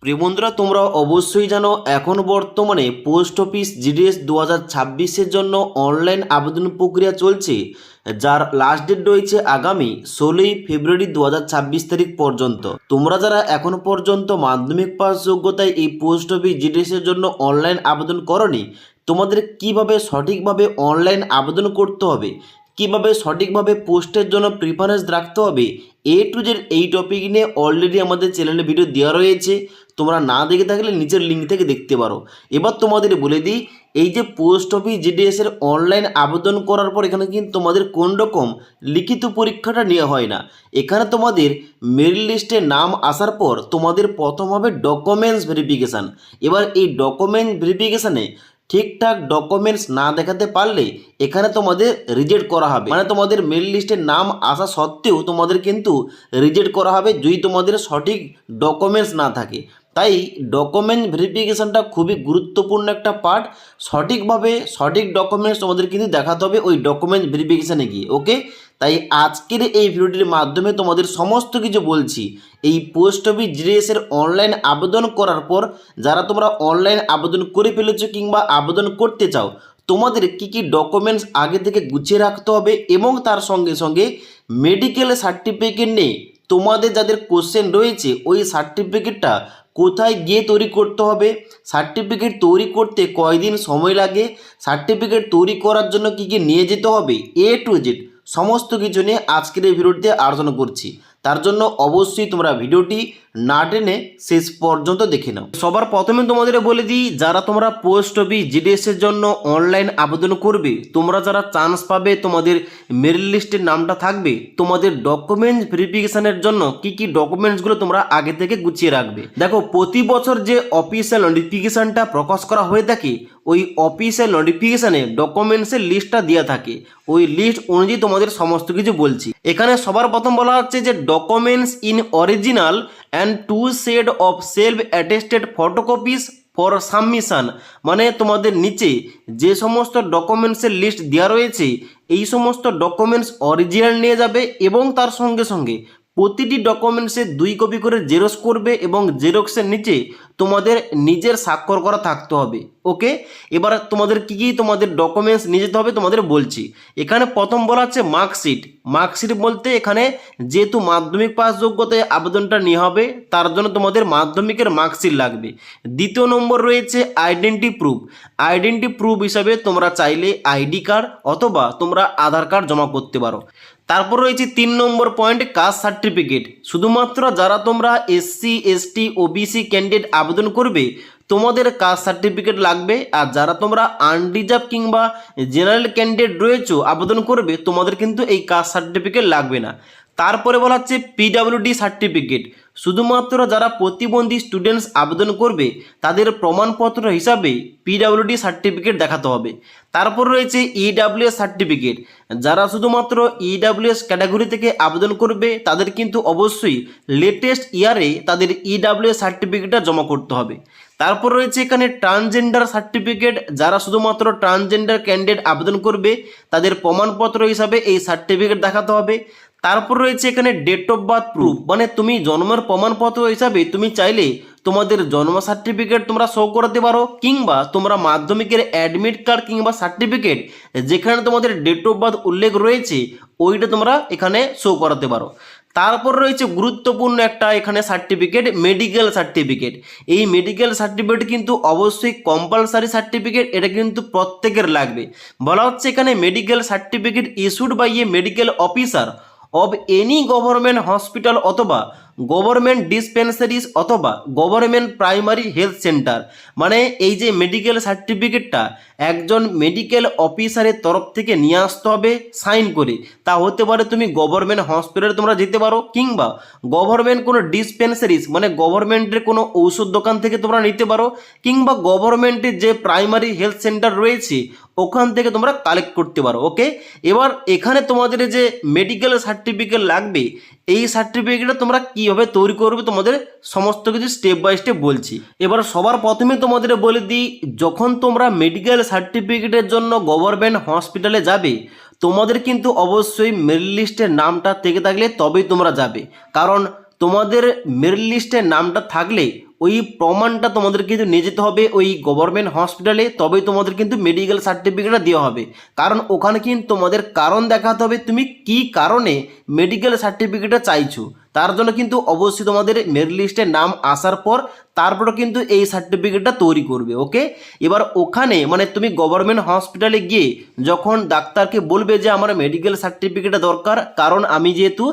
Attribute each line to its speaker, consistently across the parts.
Speaker 1: প্রিয় বন্ধুরা, তোমরা অবশ্যই জানো এখন বর্তমানে পোস্ট অফিস জিডিএস 2026-এর জন্য অনলাইন আবেদন প্রক্রিয়া চলছে, যার লাস্ট ডেট রয়েছে আগামী 16ই ফেব্রুয়ারি 2026 তারিখ পর্যন্ত। তোমরা যারা এখনো পর্যন্ত মাধ্যমিক পাস যোগ্যতায় এই পোস্ট অফিস জিডিএসের জন্য অনলাইন আবেদন করনি, তোমাদের কিভাবে সঠিকভাবে অনলাইন আবেদন করতে হবে, কিভাবে সঠিকভাবে পোস্টের জন্য প্রিফারেন্স রাখতে হবে, টু জেড এই টপিক নিয়ে অলরেডি আমাদের চ্যানেলে ভিডিও দেওয়া রয়েছে। তোমরা না দেখে থাকলে নিচের লিঙ্ক থেকে দেখতে পারো। এবার তোমাদের বলে দিই, এই যে পোস্ট অফিস জিডিএস এর অনলাইন আবেদন করার পর এখানে কিন্তু তোমাদের কোন রকম লিখিত পরীক্ষাটা নেওয়া হয় না। এখানে তোমাদের মেরিট লিস্টে নাম আসার পর তোমাদের প্রথম হবে ডকুমেন্টস ভেরিফিকেশান। এবার এই ডকুমেন্ট ভেরিফিকেশানে ঠিকঠাক ডকুমেন্টস না দেখাতে পারলে এখানে তোমাদের রিজেক্ট করা হবে, মানে তোমাদের মেরিট লিস্টে নাম আসা সত্ত্বেও তোমাদের কিন্তু রিজেক্ট করা হবে যদি তোমাদের সঠিক ডকুমেন্টস না থাকে। তাই ডকুমেন্ট ভেরিফিকেশানটা খুবই গুরুত্বপূর্ণ একটা পার্ট। সঠিকভাবে সঠিক ডকুমেন্টস তোমাদের কিন্তু দেখাতে হবে ওই ডকুমেন্ট ভেরিফিকেশানে গিয়ে। ওকে, তাই আজকের এই ভিডিওটির মাধ্যমে তোমাদের সমস্ত কিছু বলছি। এই পোস্ট অফিস জিডিএস এর অনলাইন আবেদন করার পর যারা তোমরা অনলাইন আবেদন করে ফেলেছো কিংবা আবেদন করতে চাও, তোমাদের কি কি ডকুমেন্টস আগে থেকে গুছিয়ে রাখতে হবে এবং তার সঙ্গে সঙ্গে মেডিকেল সার্টিফিকেট নিয়ে তোমাদের যাদের কোশ্চেন রয়েছে ওই সার্টিফিকেটটা কোথায় গিয়ে তৈরি করতে হবে, সার্টিফিকেট তৈরি করতে কয়দিন সময় লাগে, সার্টিফিকেট তৈরি করার জন্য কি কি নিয়ে যেতে হবে, টু জেড সমস্ত কিছু নিয়ে আজকের এই ভিডিওটিতে আলোচনা করছি। তার জন্য অবশ্যই তোমরা ভিডিওটি না টেনে শেষ পর্যন্ত দেখে নাও। সবার প্রথমে তোমাদের বলে দিই, যারা তোমরা পোস্ট অফিস জিডিএস এর জন্য অনলাইন আবেদন করবে, তোমরা যারা চান্স পাবে, তোমাদের মেরিট লিস্টের নামটা থাকবে, তোমাদের ডকুমেন্টস ভেরিফিকেশনের জন্য কি কি ডকুমেন্টসগুলো তোমরা আগে থেকে গুছিয়ে রাখবে। দেখো, প্রতি বছর যে অফিসিয়াল নোটিফিকেশনটা প্রকাশ করা হয়ে থাকে, ওই অফিসিয়াল নোটিফিকেশানে ডকুমেন্টসের লিস্টটা দেওয়া থাকে। ওই লিস্ট অনুযায়ী তোমাদের সমস্ত কিছু বলছি। এখানে সবার প্রথম বলা হচ্ছে যে documents in original and two set of self attested photocopies for submission. মানে তোমাদের নিচে যে সমস্ত ডকুমেন্টসের লিস্ট দেওয়া রয়েছে, এই সমস্ত ডকুমেন্টস অরিজিনাল নিয়ে যাবে এবং তার সঙ্গে সঙ্গে প্রতিটি ডকুমেন্টসে 2 কপি করে জেরক্স করবে এবং জেরক্সের নিচে তোমাদের নিজের স্বাক্ষর করা থাকতে হবে। ওকে, এবার তোমাদের কি কি তোমাদের ডকুমেন্টস নিয়ে যেতে হবে তোমাদের বলছি। এখানে প্রথম বলা হচ্ছে মার্কশিট। মার্কশিট বলতে এখানে যেহেতু মাধ্যমিক পাস যোগ্যতায় আবেদনটা নিয়ে হবে, তার জন্য তোমাদের মাধ্যমিকের মার্কশিট লাগবে। দ্বিতীয় নম্বর রয়েছে আইডেন্টি প্রুফ। আইডেন্টি প্রুফ হিসাবে তোমরা চাইলে আইডি কার্ড অথবা তোমরা আধার কার্ড জমা করতে পারো। তারপর রয়েছে 3 নম্বর পয়েন্ট কাস্ট সার্টিফিকেট। শুধুমাত্র যারা তোমরা এসসি এসটি ওবিসি ক্যান্ডিডেট আবেদন করবে তোমাদের কাস্ট সার্টিফিকেট লাগবে, আর যারা তোমরা আনরিজার্ভ কিংবা জেনারেল ক্যান্ডিডেট রয়েছো আবেদন করবে তোমাদের কিন্তু এই কাস্ট সার্টিফিকেট লাগবে না। তারপরে বলা হচ্ছে পিডাব্লিউডি সার্টিফিকেট। শুধুমাত্র যারা প্রতিবন্ধী স্টুডেন্টস আবেদন করবে তাদের প্রমাণপত্র হিসাবে পিডাব্লিউডি সার্টিফিকেট দেখাতে হবে। তারপর রয়েছে ইডাব্লিউএস সার্টিফিকেট। যারা শুধুমাত্র ইডাব্লিউএস ক্যাটাগরি থেকে আবেদন করবে তাদের কিন্তু অবশ্যই লেটেস্ট ইয়ারে তাদের ইডাব্লিউএস সার্টিফিকেটটা জমা করতে হবে। তারপর রয়েছে এখানে ট্রান্সজেন্ডার সার্টিফিকেট। যারা শুধুমাত্র ট্রান্সজেন্ডার ক্যান্ডিডেট আবেদন করবে তাদের প্রমাণপত্র হিসাবে এই সার্টিফিকেট দেখাতে হবে। তারপর রয়েছে এখানে ডেট অফ বার্থ প্রুফ, মানে তুমি জন্মের প্রমাণপত্র হিসাবে তুমি চাইলে তোমাদের জন্ম সার্টিফিকেট তোমরা শো করাতে পারো, কিংবা তোমরা মাধ্যমিকের অ্যাডমিট কার্ড কিংবা সার্টিফিকেট যেখানে তোমাদের ডেট অফ বার্থ উল্লেখ রয়েছে ওইটা তোমরা এখানে শো করাতে পারো। তারপর রয়েছে গুরুত্বপূর্ণ একটা এখানে সার্টিফিকেট, মেডিকেল সার্টিফিকেট। এই মেডিকেল সার্টিফিকেট কিন্তু অবশ্যই কম্পালসারি সার্টিফিকেট, এটা কিন্তু প্রত্যেকের লাগবে। বলা হচ্ছে এখানে medical certificate issued by a medical officer of any government hospital অথবা গভর্নমেন্ট ডিসপেন্সারিজ অথবা গভর্নমেন্ট প্রাইমারি হেলথ সেন্টার। মানে এই যে মেডিকেল সার্টিফিকেটটা একজন মেডিকেল অফিসারের তরফ থেকে নিয়ে আসতে হবে সাইন করে। তা হতে পারে তুমি গভর্নমেন্ট হসপিটালে তোমরা যেতে পারো, কিংবা গভর্নমেন্ট কোনো ডিসপেন্সারিজ মানে গভর্নমেন্টের কোনো ঔষধ দোকান থেকে তোমরা নিতে পারো, কিংবা গভর্নমেন্টের যে প্রাইমারি হেলথ সেন্টার রয়েছে ওখান থেকে তোমরা কালেক্ট করতে পারো। ওকে, এবার এখানে তোমাদের যে মেডিকেল সার্টিফিকেট লাগবে এই সার্টিফিকেটটা তোমরা কিভাবে তৈরি করবে তোমাদের সমস্ত কিছু স্টেপ বাই স্টেপ বলছি। এবার সবার প্রথমে তোমাদের বলে দিই, যখন তোমরা মেডিকেল সার্টিফিকেটের জন্য গভর্নমেন্ট হসপিটালে যাবে তোমাদের কিন্তু অবশ্যই মেরিট লিস্টের নামটা থেকে থাকলে তবেই তোমরা যাবে, কারণ তোমাদের মেরিট লিস্টের নামটা থাকলে ওই প্রমাণটা তোমাদের কিন্তু নিয়ে যেতে হবে ওই গভর্নমেন্ট হসপিটালে, তবেই তোমাদের কিন্তু মেডিকেল সার্টিফিকেটটা দেওয়া হবে। কারণ ওখানে কিন্তু তোমাদের কারণ দেখাতে হবে তুমি কি কারণে মেডিকেল সার্টিফিকেটটা চাইছো। তার জন্য কিন্তু অবশ্যই তোমাদের মেরিট লিস্টে নাম আসার পর তারপরে কিন্তু এই সার্টিফিকেটটা তৈরি করবে। ওকে, এবার ওখানে মানে তুমি গভর্নমেন্ট হসপিটালে গিয়ে যখন ডাক্তারকে বলবে যে আমার মেডিকেল সার্টিফিকেটটা দরকার, কারণ আমি যেহেতু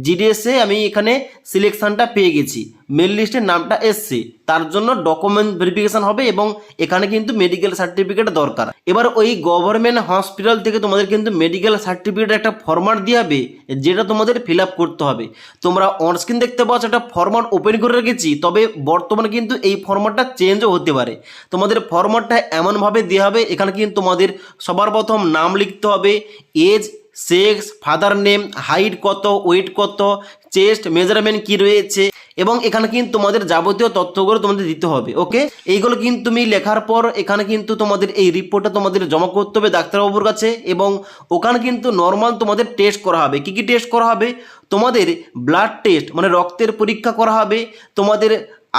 Speaker 1: জিডিএসে আমি এখানে সিলেকশনটা পেয়ে গেছি, মেরিট লিস্টের নামটা এসছে, তার জন্য ডকুমেন্ট ভেরিফিকেশন হবে এবং এখানে কিন্তু মেডিকেল সার্টিফিকেট দরকার। এবার ওই গভর্নমেন্ট হসপিটাল থেকে তোমাদের কিন্তু মেডিকেল সার্টিফিকেটের একটা ফরম্যাট দিয়ে হবে, যেটা তোমাদের ফিল আপ করতে হবে। তোমরা অনস্ক্রিন দেখতে পাচ্ছ একটা ফরম্যাট ওপেন করে রেখেছি, তবে বর্তমানে কিন্তু এই ফরম্যাটটা চেঞ্জও হতে পারে। তোমাদের ফরম্যাটটা এমনভাবে দেওয়া হবে, এখানে কিন্তু তোমাদের সবার প্রথম নাম লিখতে হবে, age, sex, father name, height কত, ওয়েট কত, চেস্ট মেজারমেন্ট কি রয়েছে, এবং এখানে কিন্তু তোমাদের যাবতীয় তথ্যগুলো তোমাদের দিতে হবে। ওকে, এইগুলো কিন্তু তুমি লেখার পর এখানে কিন্তু তোমাদের এই রিপোর্টটা তোমাদের জমা করতে হবে ডাক্তারবাবুর কাছে, এবং ওখানে কিন্তু নর্মাল তোমাদের টেস্ট করা হবে। কি কি টেস্ট করা হবে? তোমাদের ব্লাড টেস্ট মানে রক্তের পরীক্ষা করা হবে, তোমাদের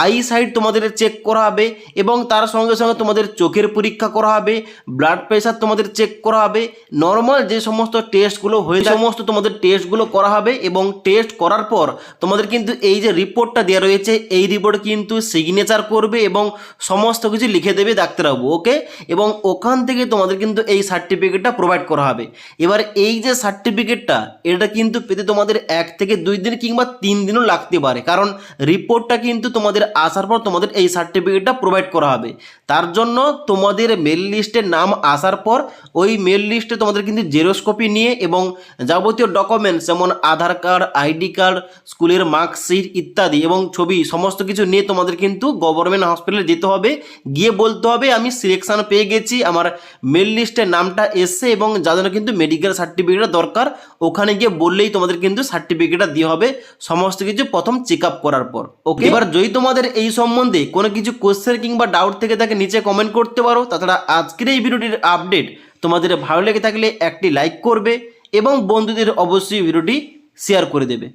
Speaker 1: আই সাইড তোমাদের চেক করা হবে, এবং তার সঙ্গে সঙ্গে তোমাদের চোখের পরীক্ষা করা হবে, ব্লাড প্রেশার তোমাদের চেক করা হবে, নর্মাল যে সমস্ত টেস্টগুলো হয়ে সমস্ত তোমাদের টেস্টগুলো করা হবে। এবং টেস্ট করার পর তোমাদের কিন্তু এই যে রিপোর্টটা দেওয়া রয়েছে, এই রিপোর্টে কিন্তু সিগনেচার করবে এবং সমস্ত কিছু লিখে দেবে ডাক্তারবাবু। ওকে, এবং ওখান থেকে তোমাদের কিন্তু এই সার্টিফিকেটটা প্রোভাইড করা হবে। এবার এই যে সার্টিফিকেটটা, এটা কিন্তু পেতে তোমাদের 1 থেকে 2 দিন কিংবা 3 দিনও লাগতে পারে, কারণ রিপোর্টটা কিন্তু তোমাদের আসার পর তোমাদের এই সার্টিফিকেটটা প্রোভাইড করা হবে। তার জন্য তোমাদের মেল লিস্টের নাম আসার পর ওই মেল লিস্টে তোমাদের কিন্তু জেরক্স কপি নিয়ে এবং যাবতীয় ডকুমেন্টস যেমন আধার কার্ড, আইডি কার্ড, স্কুলের মার্কশিট ইত্যাদি এবং ছবি সমস্ত কিছু নিয়ে তোমাদের কিন্তু গভর্নমেন্ট হসপিটালে যেতে হবে। গিয়ে বলতে হবে আমি সিলেকশন পেয়ে গেছি, আমার মেল লিস্টের নামটা এসছে এবং যাদের কিন্তু মেডিকেল সার্টিফিকেটটা দরকার, ওখানে গিয়ে বললেই তোমাদের কিন্তু সার্টিফিকেটটা দিয়ে হবে সমস্ত কিছু প্রথম চেক আপ করার পর। ওকে, এবার যদি তোমাদের এই সম্বন্ধে কোনো কিছু কোশ্চেন কিংবা ডাউট থেকে থাকে নিচে কমেন্ট করতে পারো। তাছাড়া আজকের এই ভিডিওটির আপডেট তোমাদের ভালো লেগে থাকলে একটি লাইক করবে এবং বন্ধুদের অবশ্যই ভিডিওটি শেয়ার করে দেবে।